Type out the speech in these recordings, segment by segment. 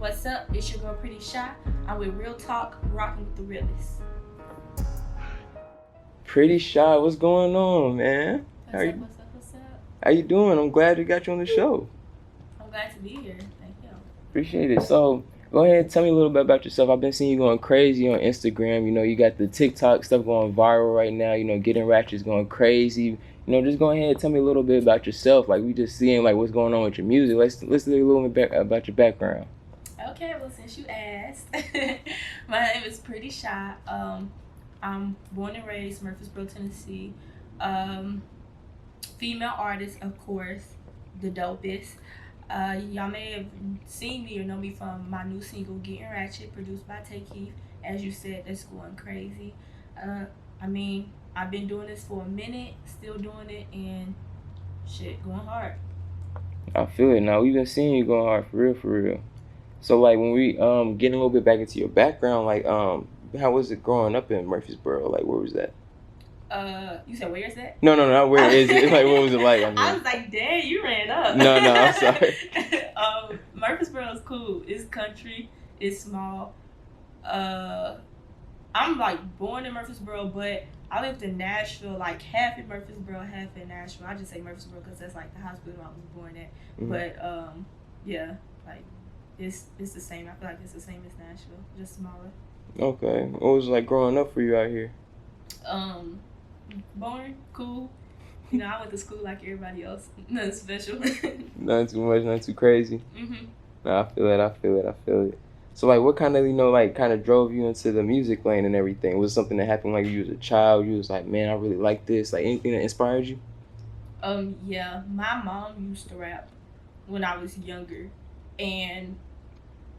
What's up? It's your girl Pretty Shy. I'm with Real Talk, rocking with the realest. Pretty Shy, what's going on, man? What's up? How you doing? I'm glad we got you on the show. I'm glad to be here. Thank you. Appreciate it. So, go ahead and tell me a little bit about yourself. I've been seeing you going crazy on Instagram. You know, you got the TikTok stuff going viral right now. You know, Gettin Ratchet's going crazy. You know, just go ahead and tell me a little bit about yourself. Like, we just seeing, like, what's going on with your music. Let's listen a little bit about your background. Okay, well, since you asked, my name is Pretty Shy. I'm born and raised Murfreesboro, Tennessee. Female artist, of course, the dopest. Y'all may have seen me or know me from my new single, Gettin Ratchet, produced by Tay Keith. As you said, that's going crazy. I've been doing this for a minute, still doing it, and shit, going hard. I feel it now. We've been seeing you going hard, for real, for real. So, like, when we getting a little bit back into your background, like, how was it growing up in Murfreesboro? Like, where was that? You said where is that? No, not where is it? Like, what was it like? I was like, dang, you ran up. No, I'm sorry. Murfreesboro is cool. It's country. It's small. I'm like born in Murfreesboro, but I lived in Nashville, like half in Murfreesboro, half in Nashville. I just say Murfreesboro because that's like the hospital I was born at. Mm-hmm. But yeah, like it's the same. I feel like it's the same as Nashville, just smaller. Okay, what was it like growing up for you out here? Boring, cool. You know, I went to school like everybody else. Nothing special. Nothing too much, nothing too crazy. Mhm. No, I feel it. So, like, what kind of, kind of drove you into the music lane and everything? Was it something that happened like you was a child? You was like, man, I really like this. Like, anything that inspired you? Yeah. My mom used to rap when I was younger. And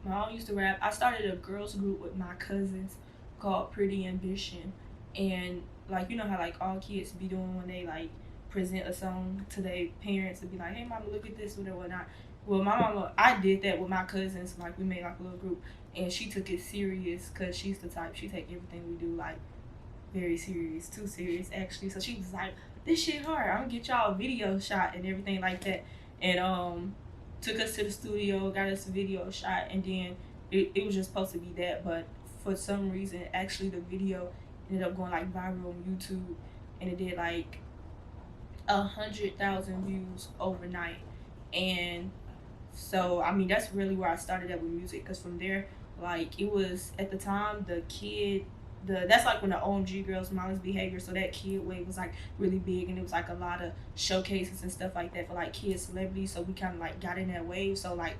my mom used to rap. I started a girls group with my cousins called Pretty Ambition. And, like, you know how, like, all kids be doing when they, like, present a song to their parents and be like, hey, mama, look at this, whatnot. Well, my mama, I did that with my cousins. Like, we made, like, a little group. And she took it serious because she's the type. She take everything we do, like, very serious. Too serious, actually. So she was like, this shit hard. I'm going to get y'all a video shot and everything like that. And took us to the studio, got us a video shot. And then it was just supposed to be that. But for some reason, actually, the video ended up going, like, viral on YouTube. And it did, like, 100,000 views overnight. And so, I mean, that's really where I started at with music, because from there, like, it was, at the time, that's like when the OMG girls, Molly's Behavior, so that kid wave was, like, really big, and it was, like, a lot of showcases and stuff like that for, like, kid celebrities, so we kind of, like, got in that wave, so, like,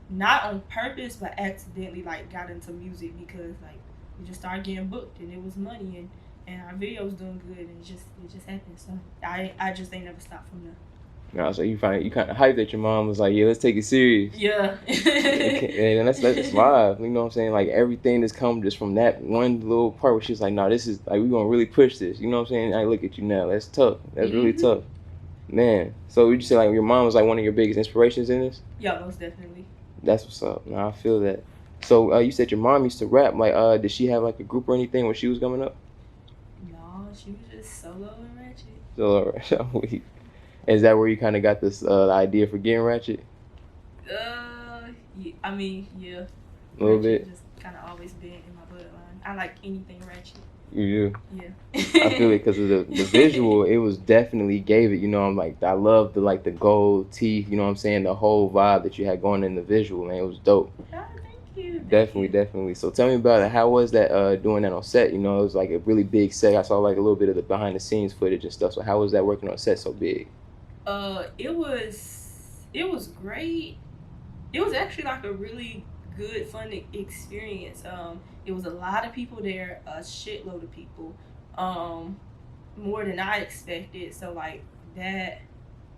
not on purpose, but accidentally, like, got into music, because, like, we just started getting booked, and it was money, and our video was doing good, and it just happened, so I just ain't never stopped from there. No, so you kind of hyped that your mom was like, yeah, let's take it serious. Yeah. And that's live. You know what I'm saying? Like, everything that's come just from that one little part where she's like, no, this is, like, we're going to really push this. You know what I'm saying? I look at you now. That's tough. That's really tough. Man. So would you say, like, your mom was, like, one of your biggest inspirations in this? Yeah, most definitely. That's what's up. No, I feel that. So you said your mom used to rap. Like, did she have, like, a group or anything when she was coming up? No, she was just solo and Ratchet. Solo Ratchet. Is that where you kind of got this idea for Gettin Ratchet? Yeah, I mean, yeah. A little Ratchet bit. Just kind of always been in my bloodline. I like anything Ratchet. You do? Yeah. I feel it because of the visual. It was definitely gave it. You know, I'm like, I love the gold teeth. You know what I'm saying? The whole vibe that you had going in the visual, man. It was dope. Oh, thank you. Definitely. So tell me about it. How was that doing that on set? You know, it was like a really big set. I saw like a little bit of the behind the scenes footage and stuff. So how was that working on set so big? It was great. It was actually like a really good, fun experience. It was a lot of people there, a shitload of people, more than I expected. So like that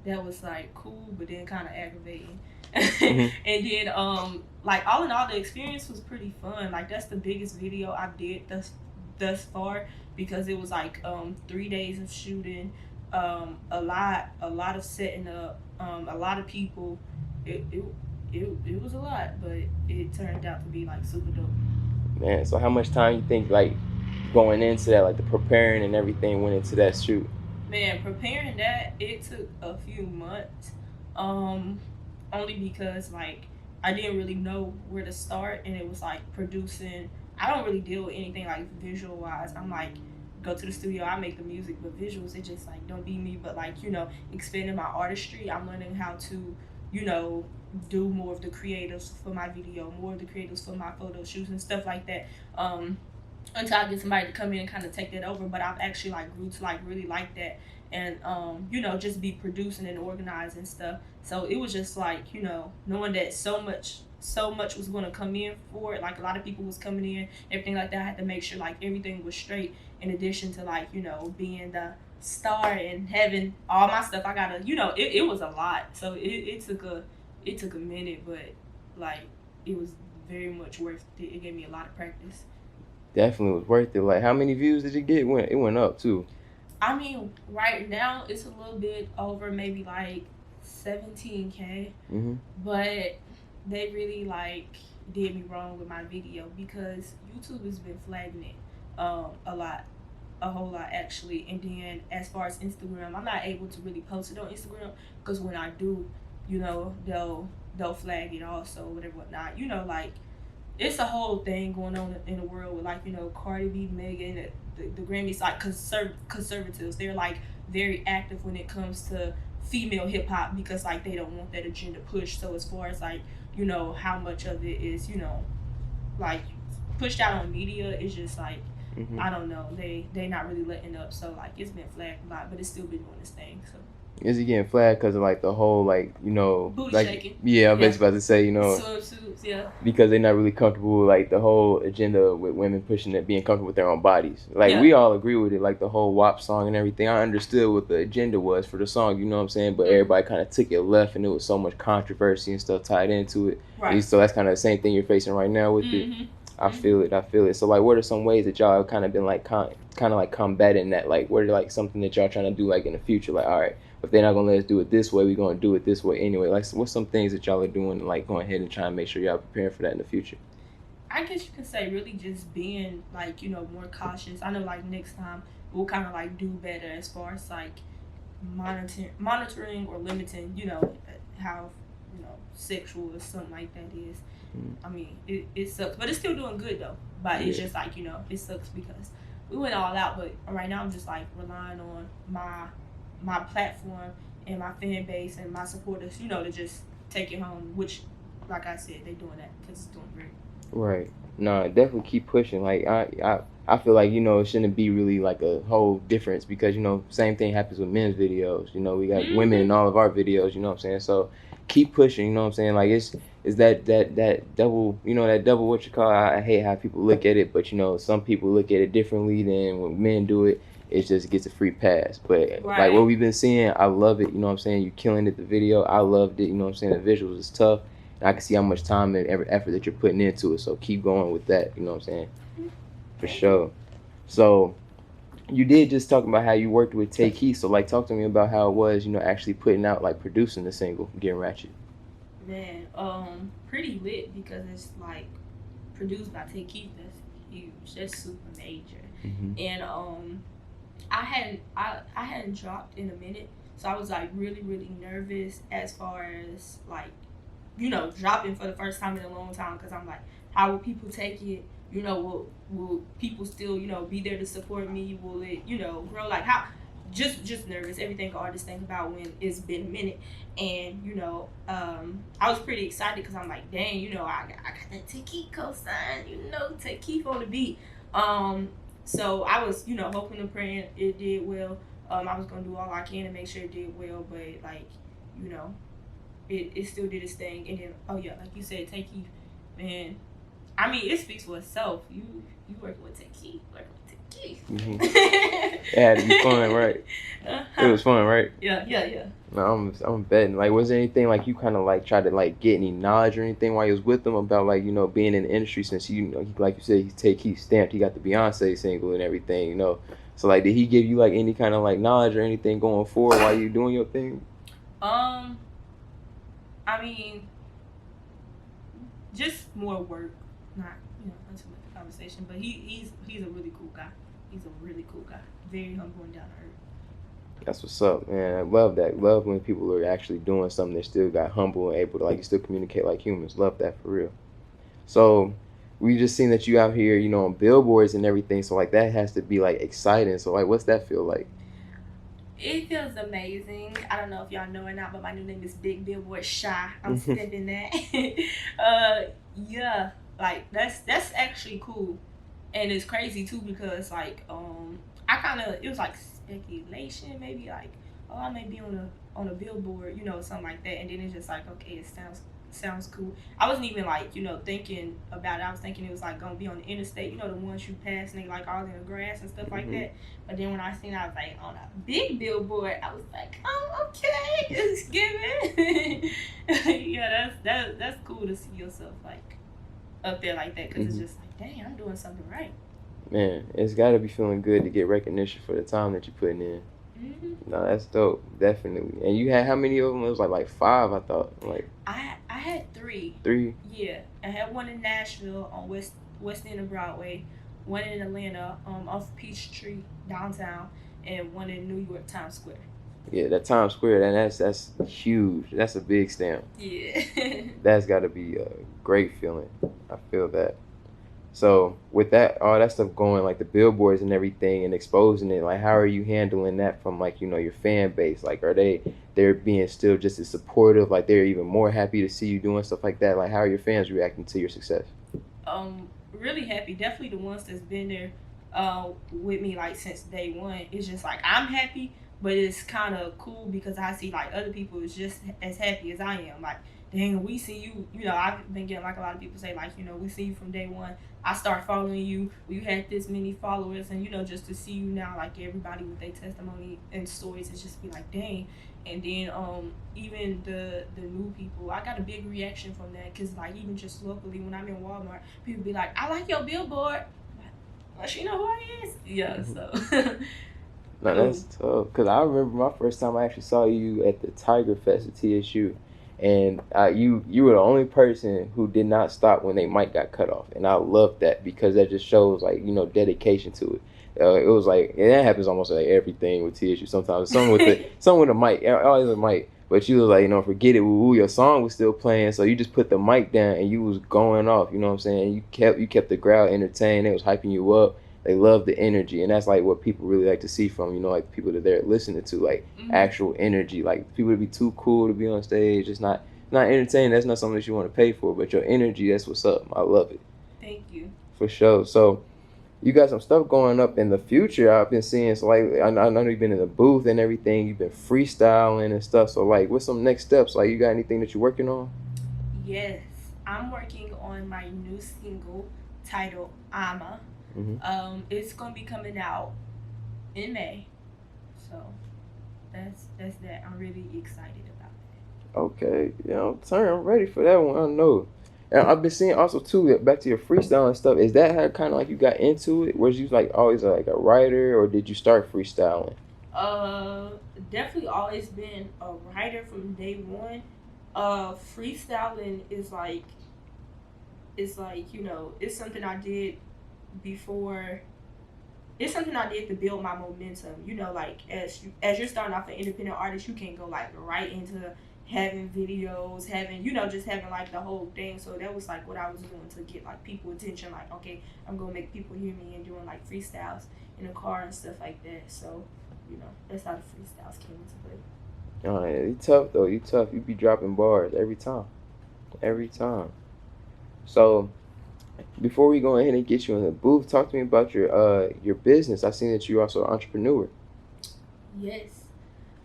was like cool, but then kind of aggravating. And then like all in all, the experience was pretty fun. Like that's the biggest video I did thus far, because it was like 3 days of shooting. A lot of setting up, a lot of people. It was a lot, but it turned out to be like super dope. Man, so how much time you think like going into that, like the preparing and everything went into that shoot? Man, preparing that, it took a few months. Only because like I didn't really know where to start, and it was like producing. I don't really deal with anything like visual wise. I'm like, go to the studio, I make the music, but visuals, it just like don't be me. But like, expanding my artistry, I'm learning how to, you know, do more of the creatives for my video, more of the creatives for my photo shoots and stuff like that. Until I get somebody to come in and kind of take that over. But I've actually like grew to like really like that, and just be producing and organizing stuff. So it was just like, knowing that so much was going to come in for it. Like a lot of people was coming in, everything like that. I had to make sure like everything was straight. In addition to like, being the star and having all my stuff, I gotta, it was a lot. So it took a minute, but like it was very much worth it. It gave me a lot of practice. Definitely was worth it. Like, how many views did you get? It went up too. I mean, right now it's a little bit over, maybe like 17K, Mm-hmm. but they really like did me wrong with my video because YouTube has been flagging it a lot, a whole lot actually. And then as far as Instagram, I'm not able to really post it on Instagram because when I do, they'll flag it also, whatever, whatnot. Like it's a whole thing going on in the world with like Cardi B, Megan, the Grammys, like conservatives. They're like very active when it comes to female hip hop because like they don't want that agenda pushed. So as far as like how much of it is like pushed out on media, is just like Mm-hmm. I don't know. They not really letting up. So like it's been flagged a lot, but it's still been doing this thing. So Is he getting flagged because of like the whole like booty like shaking. yeah, I'm basically about to say Swimsuits, yeah. because they're not really comfortable with like the whole agenda with women pushing it, being comfortable with their own bodies. Like Yeah. we all agree with it, like the whole WAP song and everything. I understood what the agenda was for the song, you know what I'm saying? But everybody kind of took it left, and there was so much controversy and stuff tied into it. Right. So that's kind of the same thing you're facing right now with it. I feel it. So like, what are some ways that y'all have kind of been like kind of like combating that? Like, what are like something that y'all trying to do like in the future? Like, all right, if they're not gonna let us do it this way, we're gonna do it this way anyway. Like, so what's some things that y'all are doing to like going ahead and trying to make sure y'all preparing for that in the future? I guess you could say really just being like, more cautious. I know like next time we'll kind of like do better as far as like monitoring or limiting, how, sexual or something like that is. I mean, it sucks, but it's still doing good though. But it's just like, it sucks because we went all out, but right now I'm just like relying on my platform and my fan base and my supporters, to just take it home, which, like I said, they're doing that because it's doing great. Right. No, definitely keep pushing. Like I feel like it shouldn't be really like a whole difference because same thing happens with men's videos. We got women in all of our videos. You know what I'm saying? So keep pushing. You know what I'm saying? Like it's that double. That double what you call. I hate how people look at it, but some people look at it differently than when men do it. It just gets a free pass. But like what we've been seeing, I love it. You know what I'm saying? You're killing it. The video, I loved it. You know what I'm saying? The visuals is tough. I can see how much time and every effort that you're putting into it. So keep going with that. You know what I'm saying? For sure. So you did just talk about how you worked with Tay Keith. So like, talk to me about how it was, actually putting out, like producing the single, Gettin Ratchet. Man, pretty lit because it's like produced by Tay Keith. That's huge. That's super major. Mm-hmm. And I hadn't dropped in a minute, so I was like really really nervous as far as like dropping for the first time in a long time because I'm like, how will people take it? Will people still be there to support me? Will it grow? Like how? Just nervous. Everything artists think about when it's been a minute, and I was pretty excited because I'm like, dang, I got that Tay Keith co-sign, Tay Keith on the beat. So I was hoping and praying it did well. I was gonna do all I can to make sure it did well, but like it still did its thing. And then like you said, Tay Keith, man, I mean, it speaks for itself. You working with Tay Keith, Mm-hmm. It had to be fun, right? It was fun, right? Yeah. No, I'm betting. Like, was there anything like you kind of like tried to like get any knowledge or anything while you was with them about like being in the industry since like you said, Tay Keith stamped, he got the Beyonce single and everything, So like, did he give you like any kind of like knowledge or anything going forward while you doing your thing? I mean, just more work, not too much conversation. But he's a really cool guy. He's a really cool guy. Very humble and down to earth. That's what's up, man. I love that. Love when people are actually doing something they still got humble and able to like you still communicate like humans. Love that for real. So we just seen that you out here, on billboards and everything. So like that has to be like exciting. So like, what's that feel like? It feels amazing. I don't know if y'all know or not, but my new name is Big Billboard Shy. I'm stepping that. Yeah, like that's actually cool, and it's crazy too because like I kind of it was like speculation maybe like oh I may be on a billboard something like that, and then it's just like okay it sounds cool. I wasn't even like thinking about it. I was thinking it was like gonna be on the interstate, the ones you pass and they like all in the grass and stuff like that. But then when I seen I was like on a big billboard, I was like, oh okay, it's giving. Yeah, that's cool to see yourself like up there like that because it's just like dang, I'm doing something right. Man, it's got to be feeling good to get recognition for the time that you're putting in. No, that's dope, definitely. And you had how many of them? It was like five, I thought. Like I had three. Three? Yeah, I had one in Nashville on West End of Broadway, one in Atlanta off Peachtree downtown, and one in New York Times Square. Yeah, that Times Square, that's huge. That's a big stamp. Yeah. That's got to be a great feeling. I feel that. So with that, all that stuff going, like the billboards and everything, and exposing it, like how are you handling that from like your fan base? Like, are they're being still just as supportive? Like they're even more happy to see you doing stuff like that? Like how are your fans reacting to your success? Really happy. Definitely the ones that's been there, with me like since day one. It's just like I'm happy, but it's kind of cool because I see like other people is just as happy as I am. Like, dang, we see you. I've been getting like a lot of people say like, we see you from day one. I start following you. You had this many followers, and just to see you now, like everybody with their testimony and stories, it's just be like, dang. And then even the new people, I got a big reaction from that because like even just locally when I'm in Walmart, people be like, I like your billboard. Well, she know who I is. Yeah, so. No, that's tough. Because I remember my first time I actually saw you at the Tiger Fest at TSU. And you were the only person who did not stop when they mic got cut off. And I love that because that just shows, like, dedication to it. It was like, and that happens almost like everything with TSU sometimes. Some with a mic, always a mic. But you was like, forget it, woo, your song was still playing. So you just put the mic down and you was going off, you know what I'm saying? You kept the crowd entertained. They was hyping you up. They love the energy, and that's like what people really like to see from like people that they're listening to, like actual energy. Like people to be too cool to be on stage, it's not entertaining. That's not something that you want to pay for, but your energy, that's what's up. I love it. Thank you. For sure. So you got some stuff going up in the future. I've been seeing. So like I know you've been in the booth and everything. You've been freestyling and stuff. So like, what's some next steps? Like, you got anything that you're working on? Yes, I'm working on my new single titled "I'ma." It's gonna be coming out in May, so that's that. I'm really excited about that. Okay, I'm ready for that one. I know. And I've been seeing also too, back to your freestyle and stuff. Is that how kind of like you got into it? Was you like always like a writer, or did you start freestyling? Definitely always been a writer from day one. Freestyling is like it's something I did before. It's something I did to build my momentum. Like as you're starting off an independent artist, you can go like right into having videos, having just having like the whole thing. So that was like what I was doing to get like people attention. Like, okay, I'm gonna make people hear me, and doing like freestyles in the car and stuff like that. So that's how the freestyles came into play. Oh, yeah, you tough though. You tough. You be dropping bars every time. So before we go ahead and get you in the booth, talk to me about your business. I seen that you're also an entrepreneur. Yes,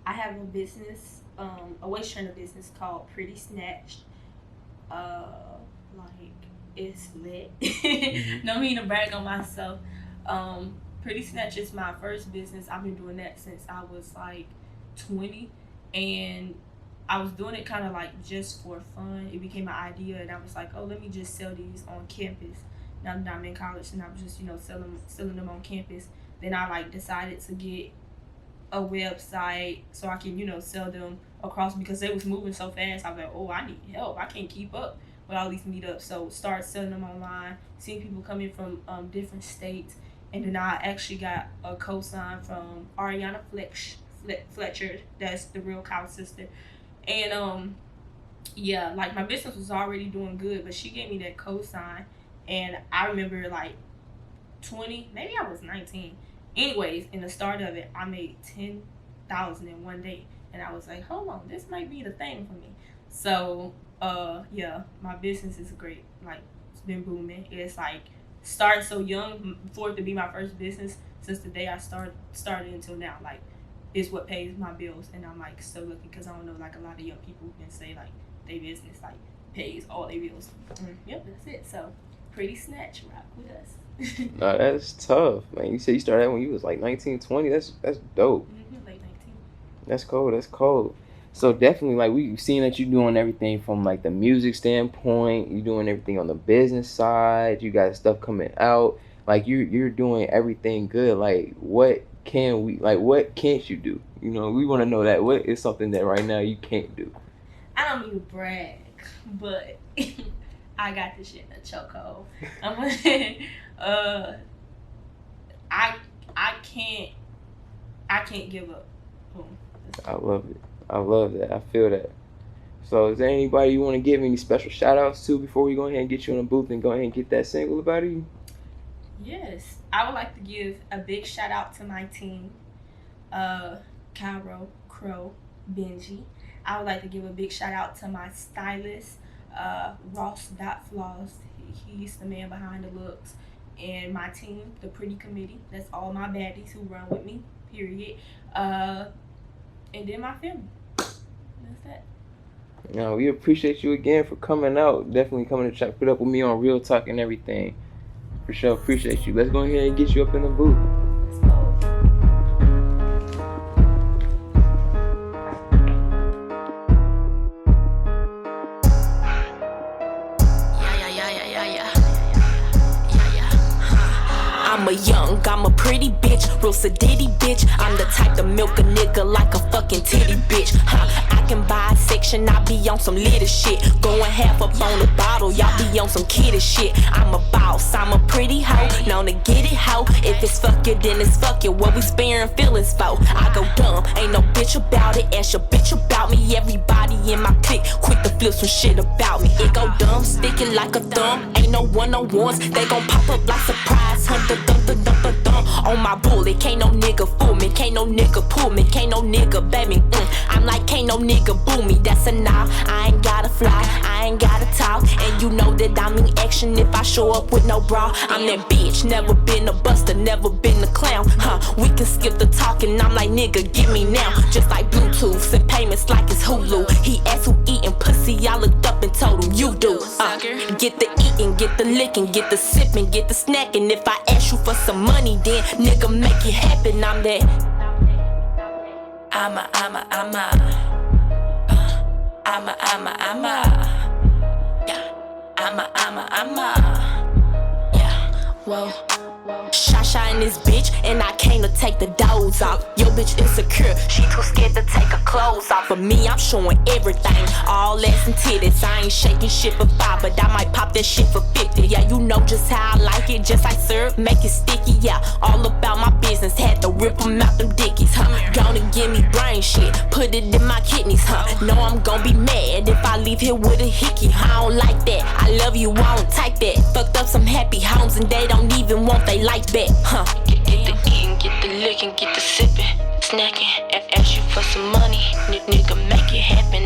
I have a business, a waist trainer business called Pretty Snatched. Like it's lit. No mean to brag on myself. Pretty Snatch is my first business. I've been doing that since I was like 20, and I was doing it kind of like just for fun. It became an idea, and I was like, oh, let me just sell these on campus. Now that I'm in college, and I was just selling them on campus. Then I like decided to get a website so I can sell them across because they was moving so fast. I was like, oh, I need help. I can't keep up with all these meetups. So start selling them online, seeing people coming from different states, and then I actually got a cosign from Ariana Fletcher. That's the real Kyle's sister. And yeah, like my business was already doing good, but she gave me that cosign, and I remember like 20, maybe I was 19. Anyways, in the start of it, I made 10,000 in one day, and I was like, hold on, this might be the thing for me. So yeah, my business is great. Like, it's been booming. It's like starting so young for it to be my first business. Since the day I started until now, like, is what pays my bills, and I'm like so lucky because I don't know, like, a lot of young people can say like their business like pays all their bills. Yep, that's it. So pretty snatch, rock with us. Nah, that's tough, man. You said you started when you was like 19, 20. That's dope. Late 19. That's cold. That's cold. So definitely, like, we've seen that you're doing everything from like the music standpoint. You're doing everything on the business side. You got stuff coming out. Like, you're doing everything good. Like, what can't you do? You know, we want to know that. What is something that right now you can't do? I don't mean to brag, but I got this shit in a chokehold. I can't give up. Boom. I love it. I love that. I feel that. So is there anybody you want to give any special shout outs to before we go ahead and get you in the booth and go ahead and get that single about you? Yes. I would like to give a big shout out to my team. Cairo, Crow, Benji. I would like to give a big shout out to my stylist, Ross.Flaws. He's the man behind the looks. And my team, the Pretty Committee. That's all my baddies who run with me, period. And then my family. That's that. No, we appreciate you again for coming out. Definitely coming to put up with me on Real Talk and everything. For sure, appreciate you. Let's go ahead and get you up in the booth. Let's go. I'm a pretty bitch, real sedity bitch. I'm the type to milk a nigga like a fucking titty bitch. I can buy a section, I be on some little shit. Going half up on the bottle, y'all be on some kiddy shit. I'm a boss, I'm a pretty hoe, known to get it hoe. If it's fuck it, then it's fuck it. What we sparing feelings for? I go dumb, ain't no bitch about it. Ask your bitch about me. Everybody in my clique quick to flip some shit about me. It go dumb, stick it like a thumb. Ain't no one-on-ones, they gon' pop up like surprise. On my bullet, can't no nigga fool me. Can't no nigga pull me. Can't no nigga baby. I'm like, can't no nigga boo me. That's a nah. I ain't gotta fly, I ain't gotta talk. And you know that I'm in action if I show up with no bra. I'm that bitch, never been a buster, never been a clown. We can skip the talking. I'm like, nigga, give me now. Just like Bluetooth and payments like it's Hulu. He asked who eating pussy, I looked up and told him you do. Get the eating, get the licking, get the sipping, get the snacking. If I ask you for some money, then nigga make it happen. I'm that. I'm whoa. Shasha in this bitch, and I came to take the doors off. Your bitch insecure, she too scared to take her clothes off. For me, I'm showing everything, all ass and titties. I ain't shaking shit for 5, but I might pop that shit for 50. Yeah, you know just how I like it, just like syrup, make it sticky. Yeah, all about my business, had to rip them out them dickies. Gonna give me brain shit, put it in my kidneys. Know I'm gonna be mad if I leave here with a hickey. I don't like that, I love you, I don't type that. Fucked up some happy homes and they don't even want they like back. Get the eating, get the licking, get the sipping, snacking, and ask you for some money. Nigga, make it happen.